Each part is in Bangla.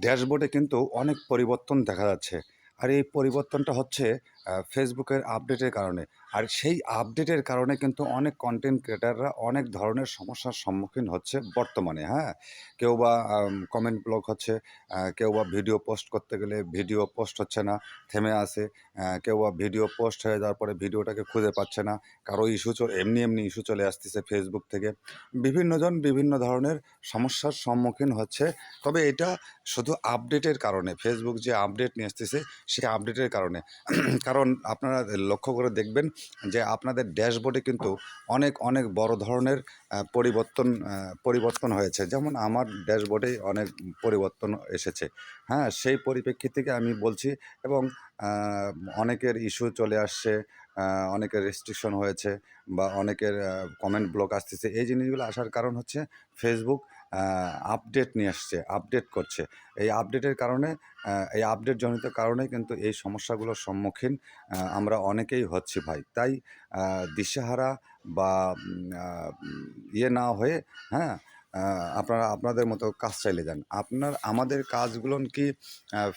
ড্যাশবোর্ডে কিন্তু অনেক পরিবর্তন দেখা যাচ্ছে। আর এই পরিবর্তনটা হচ্ছে ফেসবুকের আপডেটের কারণে। আর সেই আপডেটের কারণে কিন্তু অনেক কনটেন্ট ক্রিয়েটাররা অনেক ধরনের সমস্যার সম্মুখীন হচ্ছে বর্তমানে, হ্যাঁ? কেউ বা কমেন্ট ব্লক হচ্ছে, কেউ বা ভিডিও পোস্ট করতে গেলে ভিডিও পোস্ট হচ্ছে না, থেমে আছে। কেউ বা ভিডিও পোস্ট হয়ে যাওয়ার পরে ভিডিওটাকে খুঁজে পাচ্ছে না। কারো ইস্যু এমনি ইস্যু চলে আসতেছে ফেসবুক থেকে। বিভিন্নজন বিভিন্ন ধরনের সমস্যার সম্মুখীন হচ্ছে। তবে এটা শুধু আপডেটের কারণে, ফেসবুক যে আপডেট নিয়ে আসতেছে সেই আপডেটের কারণে। কারণ আপনারা লক্ষ্য করে দেখবেন যে আপনাদের ড্যাশবোর্ডে কিন্তু অনেক বড় ধরনের পরিবর্তন হয়েছে। যেমন আমার ড্যাশবোর্ডেই অনেক পরিবর্তন এসেছে, হ্যাঁ? সেই পরিপ্রেক্ষিত থেকে আমি বলছি। এবং আ অনেকের ইস্যু চলে আসছে, অনেকের রেস্ট্রিকশন হয়েছে বা অনেকের কমেন্ট ব্লক আসতেছে। এই জিনিসগুলো আসার কারণ হচ্ছে ফেসবুক আ আপডেট নিয়ে আসছে, আপডেট করছে। এই আপডেটের কারণে এই আপডেটজনিত কারণেই কিন্তু এই সমস্যাগুলোর সম্মুখীন আমরা অনেকেই হচ্ছি ভাই। তাই দিশেহারা বা ইয়ে না হয়ে, হ্যাঁ? আপনারা আপনাদের মতো কাজ চালিয়ে যান। আমাদের কাজগুলোন কি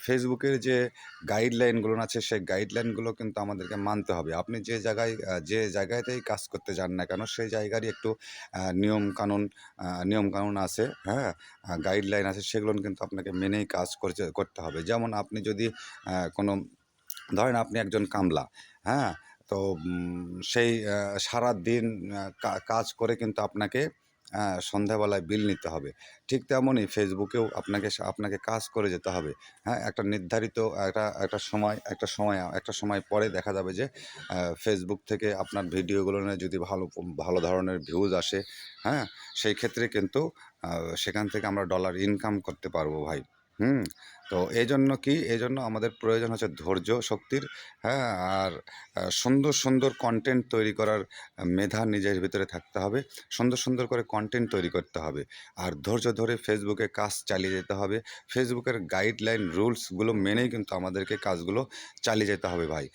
ফেসবুকের যে গাইডলাইনগুলো আছে সেই গাইডলাইনগুলো কিন্তু আমাদেরকে মানতে হবে। আপনি যে জায়গাতেই কাজ করতে যান না কেন সেই জায়গারই একটু নিয়মকানুন আছে, হ্যাঁ? গাইডলাইন আছে, সেগুলো কিন্তু আপনাকে মেনেই কাজ করতে হবে। যেমন আপনি যদি কোনো, ধরেন আপনি একজন কামলা, হ্যাঁ? তো সেই সারাদিন কাজ করে কিন্তু আপনাকে সন্ধ্যাবেলায় বিল নিতে হবে। ঠিক তেমনই ফেসবুকেও আপনাকে কাজ করে যেতে হবে, হ্যাঁ? একটা নির্ধারিত একটা সময় পরে দেখা যাবে যে ফেসবুক থেকে আপনার ভিডিওগুলো নিয়ে যদি ভালো ধরনের ভিউজ আসে, হ্যাঁ? সেই ক্ষেত্রে কিন্তু আ সেখান থেকে আমরা ডলার ইনকাম করতে পারবো ভাই। হুম? তো এজন্য আমাদের প্রয়োজন হচ্ছে ধৈর্য শক্তির, হ্যাঁ? আর সুন্দর কনটেন্ট তৈরি করার মেধা নিজের ভিতরে থাকতে হবে। সুন্দর করে কনটেন্ট তৈরি করতে হবে। আর ধৈর্য ধরে ফেসবুকে কাজ চালিয়ে যেতে হবে। ফেসবুকের গাইডলাইন রুলসগুলো মেনেই কিন্তু আমাদেরকে কাজগুলো চালিয়ে যেতে হবে ভাই।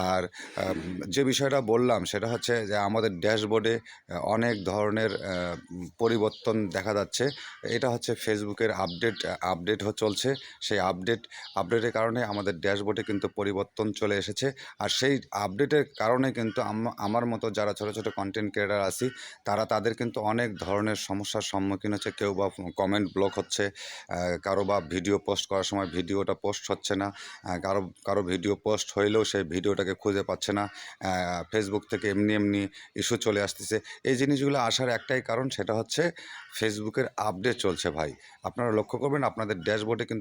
আর আম যে বিষয়টা বললাম সেটা হচ্ছে যে আমাদের ড্যাশবোর্ডে অনেক ধরনের পরিবর্তন দেখা যাচ্ছে। এটা হচ্ছে ফেসবুকের আপডেট চলছে। সেই আপডেটের কারণে আমাদের ড্যাশবোর্ডে কিন্তু পরিবর্তন চলে এসেছে। আর সেই আপডেটের কারণে কিন্তু আমার মতো যারা ছোট কনটেন্ট ক্রিয়েটার আছি, তাদের কিন্তু অনেক ধরনের সমস্যার সম্মুখীন হচ্ছে। কেউ বা কমেন্ট ব্লক হচ্ছে, কারো বা ভিডিও পোস্ট করার সময় ভিডিওটা পোস্ট হচ্ছে না। কারো ভিডিও পোস্ট হইলেও সেই ভিডিওটাকে খুঁজে পাচ্ছে না। ফেসবুক থেকে এমনি ইস্যু চলে আসতেছে। এই জিনিসগুলো আসার একটাই কারণ, সেটা হচ্ছে ফেসবুকের আপডেট চলছে ভাই। আপনারা লক্ষ্য করবেন আপনাদের ড্যাশবোর্ডে